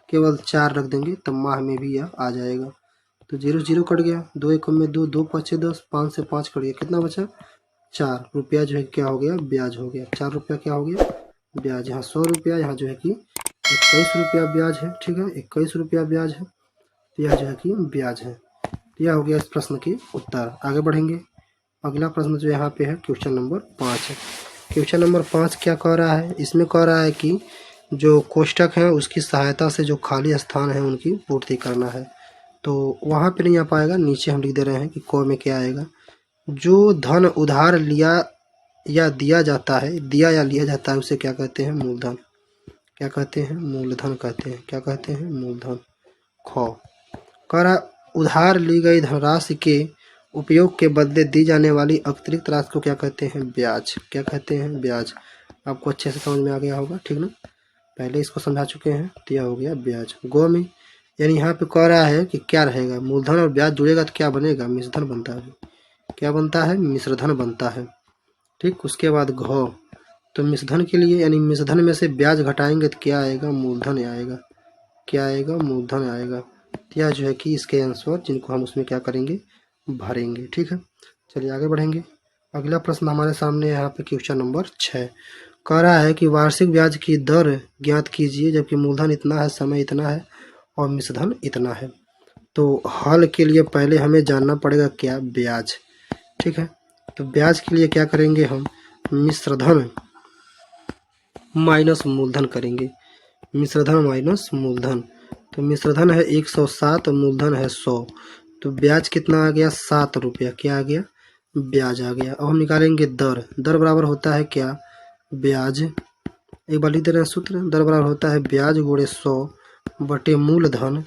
केवल 4 रख देंगे तो माह में भी यह आ जाएगा। तो 0 0 कट गया, 2 एकम में 2, 2 पचे 10, 5 से 5 कट गया, कितना बचा 4 रुपया जो है क्या हो गया ब्याज हो गया, 4 रुपया क्या हो गया ब्याज। यहाँ 100 रुपया, यहाँ जो है कि 21 रुपया ब्याज है, ठीक है, 21 रुपया ब्याज है, तो यह जो है कि ब्याज है। तो यह हो गया इस प्रश्न के उत्तर। आगे बढ़ेंगे, अगला प्रश्न जो यहाँ पे है क्वेश्चन नंबर 5 है। क्वेश्चन नंबर 5 क्या कह रहा है, इसमें कह रहा है कि जो कोष्ठक है उसकी सहायता से जो खाली स्थान है उनकी पूर्ति करना है। तो वहाँ पे नहीं आ पाएगा, नीचे हम लिख दे रहे हैं कि क में क्या आएगा, जो धन उधार लिया या दिया जाता है, दिया या लिया जाता है, उसे क्या कहते हैं मूलधन, क्या कहते हैं मूलधन कहते हैं, क्या कहते हैं मूलधन। ख कर उधार ली गई धनराशि के उपयोग के बदले दी जाने वाली अतिरिक्त राशि को क्या कहते हैं ब्याज, क्या कहते हैं ब्याज। आपको अच्छे से समझ में आ गया होगा, ठीक ना, पहले इसको समझा चुके हैं, तो यह हो गया ब्याज। गो में यानी यहाँ पे कह रहा है कि क्या रहेगा, मूलधन और ब्याज जुड़ेगा तो क्या बनेगा मिश्रधन बनता है, क्या बनता है मिश्रधन बनता है, ठीक। उसके बाद घ, तो मिश्रधन के लिए यानी मिश्रधन में से ब्याज घटाएंगे तो क्या आएगा मूलधन आएगा, क्या आएगा मूलधन आएगा। तो यह जो है कि इसके आंसर जिनको हम उसमें क्या करेंगे भरेंगे, ठीक है। चलिए आगे बढ़ेंगे, अगला प्रश्न हमारे सामने यहाँ पे क्वेश्चन नंबर 6 कह रहा है कि वार्षिक ब्याज की दर ज्ञात कीजिए जबकि मूलधन इतना है, समय इतना है और मिश्रधन इतना है। तो हल के लिए पहले हमें जानना पड़ेगा क्या ब्याज, ठीक है। तो ब्याज के लिए क्या करेंगे हम मिश्रधन माइनस मूलधन करेंगे, मिश्रधन माइनस मूलधन। तो मिश्रधन है 107 और मूलधन है 100, तो ब्याज कितना आ गया 7 रुपया, क्या आ गया ब्याज आ गया। अब हम निकालेंगे दर, दर बराबर होता है क्या ब्याज, एक बार लिख दे रहे हैं सूत्र, दर बराबर होता है ब्याज गुणे 100 बटे मूलधन,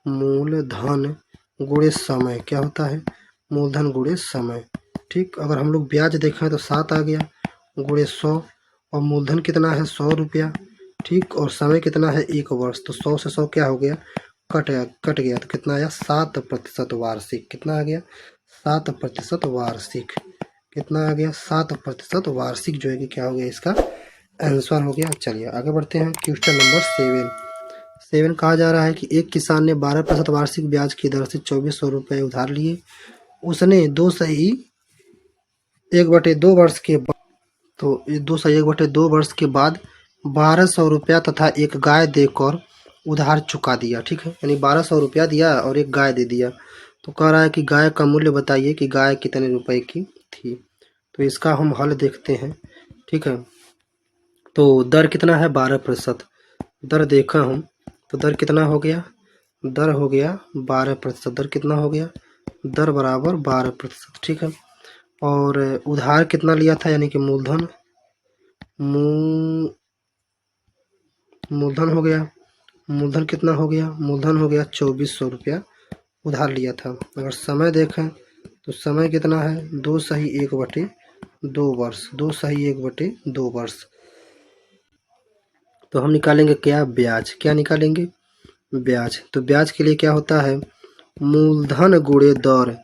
मूलधन गुणे समय, क्या होता है मूलधन गुणे समय, ठीक। अगर हम लोग ब्याज देखें तो 7 आ गया गुणे 100 और मूलधन कितना है 100 रुपया, ठीक, और समय कितना है 1 वर्ष, तो 100 से 100 क्या हो गया कट गया, तो कितना आया 7% वार्षिक, कितना आ गया 7% वार्षिक, कितना आ गया 7% वार्षिक जो है कि क्या हो गया इसका आंसर हो गया। चलिए आगे बढ़ते हैं। क्वेश्चन नंबर 7 कहा जा रहा है कि एक किसान ने 12% वार्षिक ब्याज की दर से 2400 रुपये उधार लिए। उसने 2 वर्ष के बाद, तो 2 वर्ष के बाद 1200 रुपया तथा एक गाय देकर उधार चुका दिया। ठीक है, यानी 1200 रुपया दिया और एक गाय दे दिया। तो कह रहा है कि गाय का मूल्य बताइए कि गाय कितने रुपए की थी। तो इसका हम हल देखते हैं। ठीक है, तो दर कितना है 12%। दर देखा हम, तो दर कितना हो गया, दर हो गया 12%। दर कितना हो गया, दर बराबर 12%। ठीक है, और उधार कितना लिया था, यानी कि मूलधन मूलधन हो गया। मूलधन कितना हो गया, मूलधन हो गया 2400 रुपया उधार लिया था। अगर समय देखें तो समय कितना है, 2 सही 1/2 वर्ष। 2 सही 1/2 वर्ष। तो हम निकालेंगे क्या, ब्याज। क्या निकालेंगे, ब्याज। तो ब्याज के लिए क्या होता है, मूलधन गुणे दर।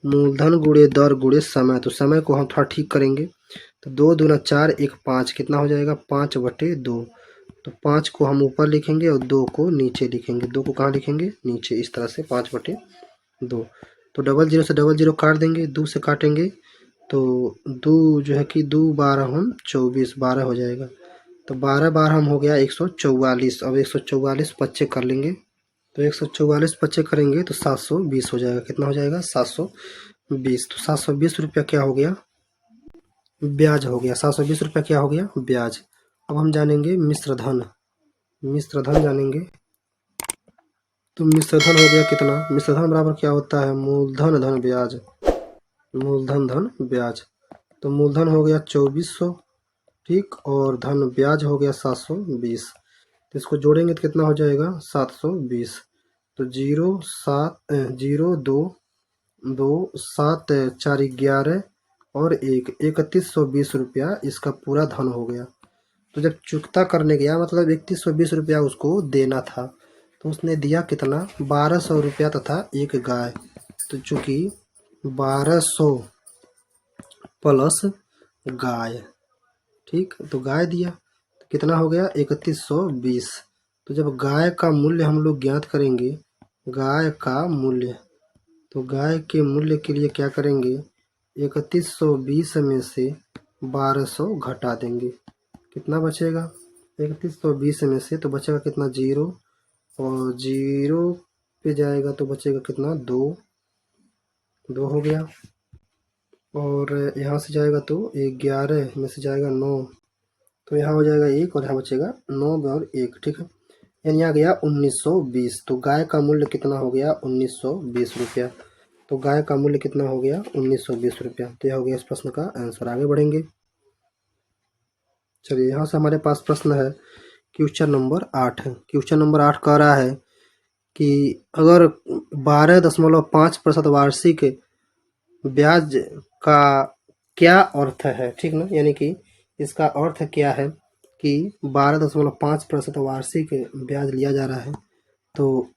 मूलधन गुणे दर गुणे समय। तो समय को हम थोड़ा ठीक करेंगे। तो 2 दूना 4, 1 5, कितना हो जाएगा 5/2। तो 5 को हम ऊपर लिखेंगे और 2 को नीचे लिखेंगे। 2 को कहाँ लिखेंगे, नीचे, इस तरह से 5/2। तो 00 से 00 काट देंगे, 2 से काटेंगे तो 2 जो है कि 2 12 हम 24, 12 हो जाएगा। तो 12 12 हम हो गया 144। अब 144 पच्चे कर लेंगे, तो 144 पच्चे करेंगे तो 720 हो जाएगा। कितना हो जाएगा, 720। तो 720 रुपया क्या हो गया, ब्याज हो गया। 720 रुपया क्या हो गया, ब्याज। अब हम जानेंगे मिश्र धन। मिश्र धन जानेंगे, तो मिश्र धन हो गया कितना, मिश्र धन बराबर क्या होता है, मूलधन धन ब्याज। मूलधन धन ब्याज। तो मूलधन हो गया 2400, ठीक, और धन ब्याज हो गया 720। तो इसको जोड़ेंगे तो कितना हो जाएगा, 720। तो 0 7 2 2 7 4 11 और 3120 रुपया इसका पूरा धन हो गया। तो जब चुकता करने गया, मतलब 3120 रुपया उसको देना था, तो उसने दिया कितना, 1200 रुपया तथा एक गाय। तो चूंकि 1200 प्लस गाय, ठीक, तो गाय दिया तो कितना हो गया 3120। तो जब गाय का मूल्य हम लोग ज्ञात करेंगे, गाय का मूल्य, तो गाय के मूल्य के लिए क्या करेंगे, 3120 में से 1200 घटा देंगे। कितना बचेगा, 3120 में से तो बचेगा कितना, 0, और 0 पे जाएगा तो बचेगा कितना, 2 हो गया। और यहाँ से जाएगा तो 11 में से जाएगा 9, तो यहाँ हो जाएगा 1 और यहाँ बचेगा 9 और 1। ठीक है, यानी आ गया 1920। तो गाय का मूल्य कितना हो गया, 1920 रुपया। तो गाय का मूल्य कितना हो गया, 1920 रुपया। तो यह हो गया इस प्रश्न का आंसर। आगे बढ़ेंगे। चलिए, यहाँ से हमारे पास प्रश्न है क्वेश्चन नंबर 8। क्वेश्चन नंबर 8 कह रहा है कि अगर 12.5% वार्षिक ब्याज का क्या अर्थ है, ठीक ना, यानी कि इसका अर्थ क्या है कि 12.5% वार्षिक ब्याज लिया जा रहा है। तो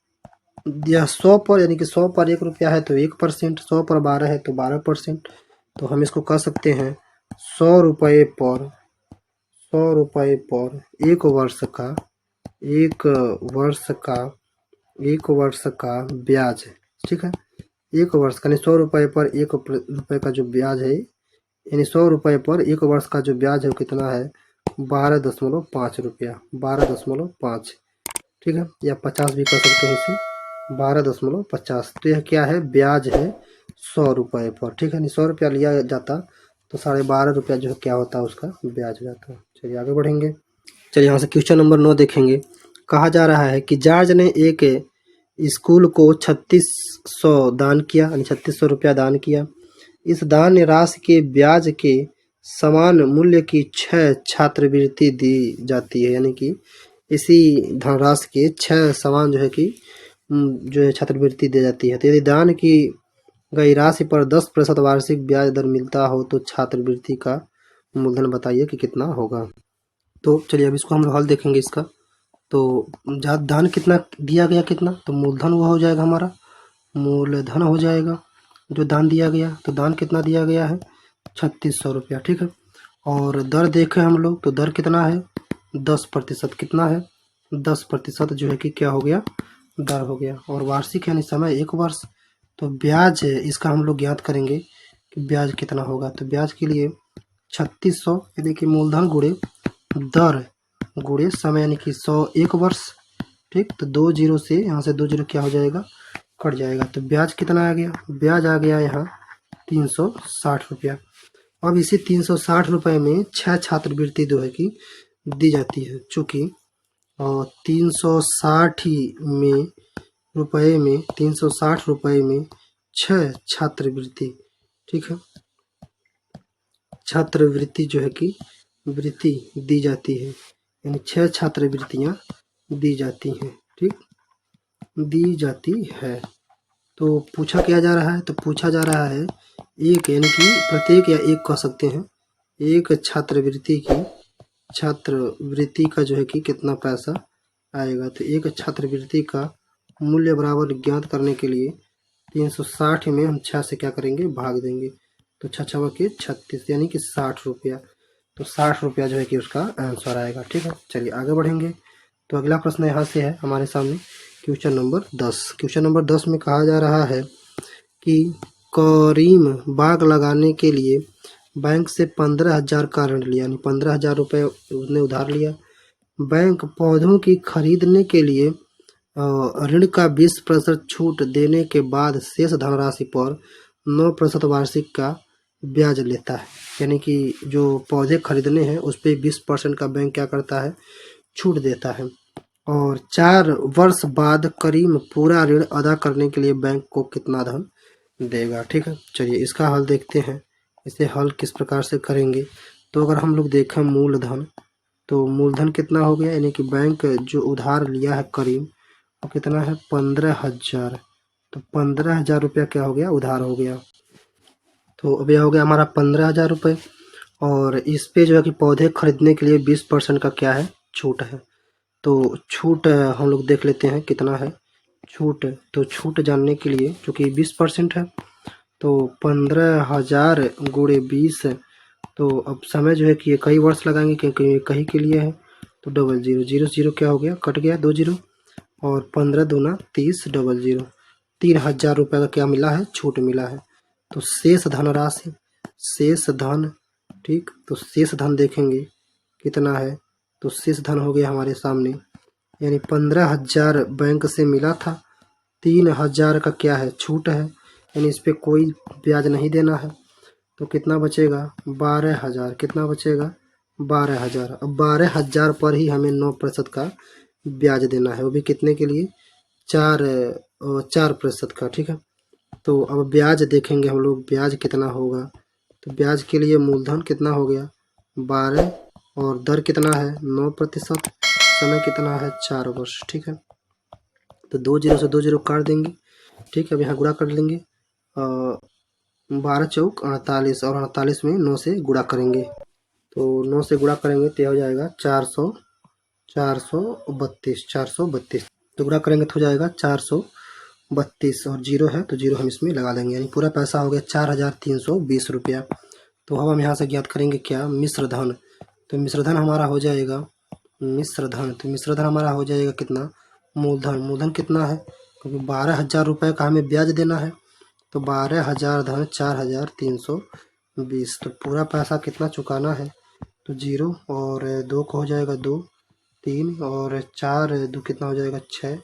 यह 100 पर, यानी कि 100 पर 1 रुपया है तो 1%, 100 पर 12 है तो 12%। तो हम इसको कह सकते हैं 100 रुपये पर 100 रुपये पर 1 वर्ष का 1 वर्ष का 1 वर्ष का ब्याज। ठीक है, 1 वर्ष का, यानी 100 रुपये पर 1 रुपये का जो ब्याज है, यानी 100 रुपये पर 1 वर्ष का जो ब्याज है वो कितना है, 12.5 रुपया, 12.5। ठीक है, या 50 भी कर सकते हैं इसे, 12.50। तो यह क्या है, ब्याज है 100 रुपये पर। ठीक है, नहीं 100 रुपया लिया जाता तो 12.5 रुपया जो है क्या होता है, उसका ब्याज हो जाता है। चलिए आगे बढ़ेंगे। चलिए यहाँ से क्वेश्चन नंबर 9 देखेंगे। कहा जा रहा है कि जॉर्ज ने एक स्कूल को 3600 दान किया, यानी 3600 रुपया दान किया। इस दान राशि के ब्याज के समान मूल्य की 6 छात्रवृत्ति दी जाती है, यानी कि इसी धनराशि के 6 समान जो है कि जो है छात्रवृत्ति दी जाती है। तो यदि दान की गई राशि पर 10% वार्षिक ब्याज दर मिलता हो तो छात्रवृत्ति का मूलधन बताइए कि कितना होगा। तो चलिए अब इसको हम लोग हल देखेंगे इसका। तो दान कितना दिया गया, कितना, तो मूलधन वो हो जाएगा हमारा, मूलधन हो जाएगा जो दान दिया गया। तो दान कितना दिया गया है, 3600 रुपया। ठीक है, और दर देखें हम लोग तो दर कितना है 10%। कितना है 10% जो है कि क्या हो गया दर हो गया। और वार्षिक यानी समय 1 वर्ष। तो ब्याज इसका हम लोग ज्ञात करेंगे कि ब्याज कितना होगा। तो ब्याज के लिए 3600 यानी कि मूलधन गुणे दर गुणे समय यानी कि 100 1 वर्ष। ठीक, तो 2 जीरो से यहाँ से 2 जीरो क्या हो जाएगा कट जाएगा। तो ब्याज कितना आ गया ब्याज आ गया यहाँ 360 रुपया। अब इसी 360 रुपये में 6 छात्रवृत्ति जो है कि दी जाती है। चूँकि 360 में रुपये में 360 रुपये में 6 छात्रवृत्ति, ठीक है, छात्रवृत्ति जो है कि वृत्ति दी जाती है, यानी 6 छात्रवृत्तियाँ दी जाती हैं। ठीक, दी जाती है। तो पूछा क्या जा रहा है तो पूछा जा रहा है एक यानी कि प्रत्येक या एक कह सकते हैं एक छात्रवृत्ति का जो है कि कितना पैसा आएगा। तो एक छात्रवृत्ति का मूल्य बराबर ज्ञात करने के लिए 360 में हम 6 से क्या करेंगे भाग देंगे। तो 6 के 36 यानी कि 60 रुपया। तो 60 रुपया जो है कि उसका आंसर आएगा। ठीक है, चलिए आगे बढ़ेंगे। तो अगला प्रश्न यहाँ से है हमारे सामने क्वेश्चन नंबर 10। क्वेश्चन नंबर 10 में कहा जा रहा है कि करीम बाग लगाने के लिए बैंक से 15,000 का ऋण लिया, यानी 15,000 रुपये उसने उधार लिया। बैंक पौधों की खरीदने के लिए ऋण का 20% छूट देने के बाद शेष धनराशि पर 9% वार्षिक का ब्याज लेता है। यानी कि जो पौधे खरीदने हैं उस पर 20% का बैंक क्या करता है छूट देता है। और 4 वर्ष बाद करीम पूरा ऋण अदा करने के लिए बैंक को कितना धन देगा। ठीक है, चलिए इसका हल देखते हैं। इसे हल किस प्रकार से करेंगे। तो अगर हम लोग देखें मूलधन, तो मूलधन कितना हो गया, यानी कि बैंक जो उधार लिया है करीम वो कितना है 15,000। तो 15,000 रुपया क्या हो गया उधार हो गया। तो अब यह हो गया हमारा 15,000 रुपये। और इस पे जो है कि पौधे खरीदने के लिए 20% का क्या है छूट है। तो छूट हम लोग देख लेते हैं कितना है छूट। तो छूट जानने के लिए चूँकि 20% है तो 15,000 गुणे 20। तो अब समय जो है कि ये कई वर्ष लगाएंगे क्योंकि ये कहीं के लिए है। तो डबल जीरो जीरो जीरो क्या हो गया कट गया 2 जीरो। और 15 दूना 30 डबल जीरो 3,000 रुपये का क्या मिला है छूट मिला है। तो शेष धनराशि शेष धन, ठीक, तो शेष धन देखेंगे कितना है। तो शेष धन हो गया हमारे सामने, यानी 15,000 बैंक से मिला था, 3,000 का क्या है छूट है, यानी इस पर कोई ब्याज नहीं देना है। तो कितना बचेगा 12,000। कितना बचेगा 12,000। अब 12,000 पर ही हमें 9% का ब्याज देना है, वो भी कितने के लिए 4% का। ठीक है, तो अब ब्याज देखेंगे हम लोग ब्याज कितना होगा। तो ब्याज के लिए मूलधन कितना हो गया 12 और दर कितना है 9%, समय कितना है 4 वर्ष। ठीक है, तो 2 जीरो से 2 जीरो काट देंगे। ठीक है, अब यहाँ गुणा कर लेंगे 12 चौक 48 और 48 में 9 से गुणा करेंगे। तो 9 से गुणा करेंगे तो यह हो जाएगा 432। तो गुणा करेंगे तो हो जाएगा 432 और जीरो है तो जीरो हम इसमें लगा देंगे, यानी पूरा पैसा हो गया 4,320 रुपया। तो अब हम यहाँ से ज्ञात करेंगे क्या मिश्र धन। तो मिश्र धन हमारा हो जाएगा हमारा हो जाएगा कितना मूलधन कितना है, क्योंकि 12,000 रुपये का हमें ब्याज देना है। तो 12,000 धन 4,320। तो पूरा पैसा कितना चुकाना है तो जीरो और 2 को हो जाएगा 2 3 और 4 2 कितना हो जाएगा 6,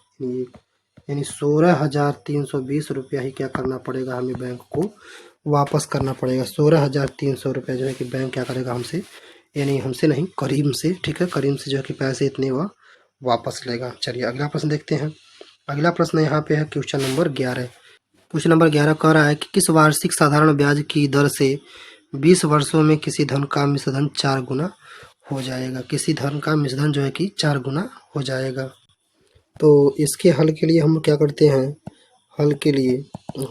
यानी 16,320 रुपया ही क्या करना पड़ेगा हमें बैंक को वापस करना पड़ेगा। 16,300 रुपया जो है कि बैंक क्या करेगा हमसे, यानी हमसे नहीं करीम से। ठीक है, करीम से जो है कि पैसे इतने वह वापस लेगा। चलिए अगला प्रश्न देखते हैं। अगला प्रश्न यहाँ पे है क्वेश्चन नंबर 11। क्वेश्चन नंबर 11 कह रहा है कि किस वार्षिक साधारण ब्याज की दर से 20 वर्षों में किसी धन का मिश्रधन 4 गुना हो जाएगा। किसी धन का मिश्रधन जो है कि 4 गुना हो जाएगा। तो इसके हल के लिए हम क्या करते हैं, हल के लिए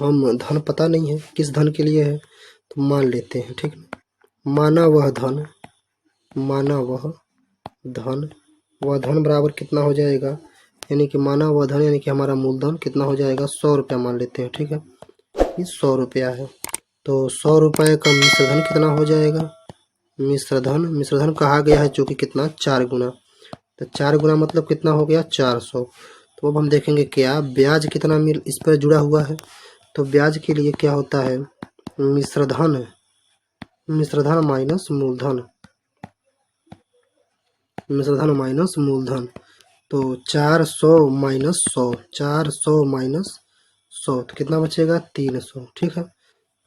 हम धन पता नहीं है किस धन के लिए है तो मान लेते हैं। ठीक, माना वह धन बराबर कितना हो जाएगा, यानी कि माना वह धन यानी कि हमारा मूलधन कितना हो जाएगा 100 रुपया मान लेते हैं। ठीक है, ये 100 रुपया है। तो 100 रुपये का मिश्रधन कितना हो जाएगा, मिश्रधन कहा गया है चूंकि कितना 4 गुना, तो 4 गुना मतलब कितना हो गया 400। तो अब हम देखेंगे क्या ब्याज कितना मिल इस पर जुड़ा हुआ है। तो ब्याज के लिए क्या होता है मिश्रधन माइनस मूलधन, मिश्रधन माइनस मूलधन। तो 400 माइनस 100, 400 माइनस 100 तो कितना बचेगा 300। ठीक है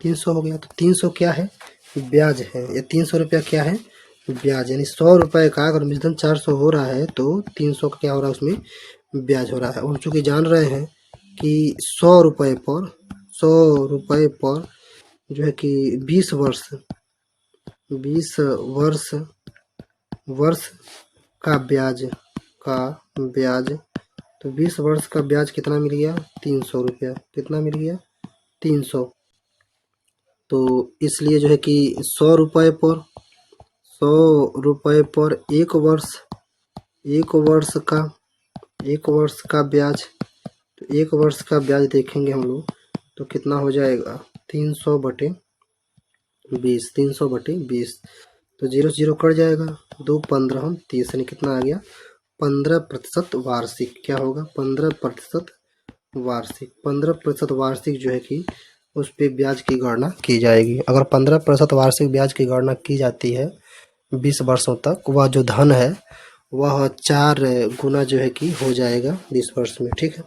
300 हो गया। तो 300 क्या है ब्याज है, या 300 रुपया क्या है ब्याज, यानी 100 रुपये का अगर मिश्रधन 400 हो रहा है तो 300 का क्या हो रहा है उसमें ब्याज हो रहा है। और चूंकि जान रहे हैं कि 100 रुपये पर जो है कि 20 वर्ष का ब्याज तो 20 वर्ष का ब्याज कितना मिल गया 300 रुपया, कितना मिल गया 300। तो इसलिए जो है कि 100 रुपये पर एक वर्ष का ब्याज, तो एक वर्ष का ब्याज देखेंगे हम लोग तो कितना हो जाएगा 300 बटे 20, 300 बटे 20। तो 0 0 कट जाएगा, 2 15 30 यानी कितना आ गया 15% वार्षिक। क्या होगा 15% वार्षिक, 15% वार्षिक जो है कि उस पे ब्याज की गणना की जाएगी। अगर 15% वार्षिक ब्याज की गणना की जाती है 20 वर्षों तक, वह जो धन है वह 4 गुना जो है कि हो जाएगा 20 वर्ष में। ठीक है,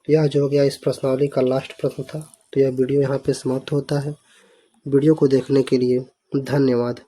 यह जो हो गया इस प्रश्नावली का लास्ट प्रश्न था। तो यह वीडियो यहाँ पे समाप्त होता है। वीडियो को देखने के लिए धन्यवाद।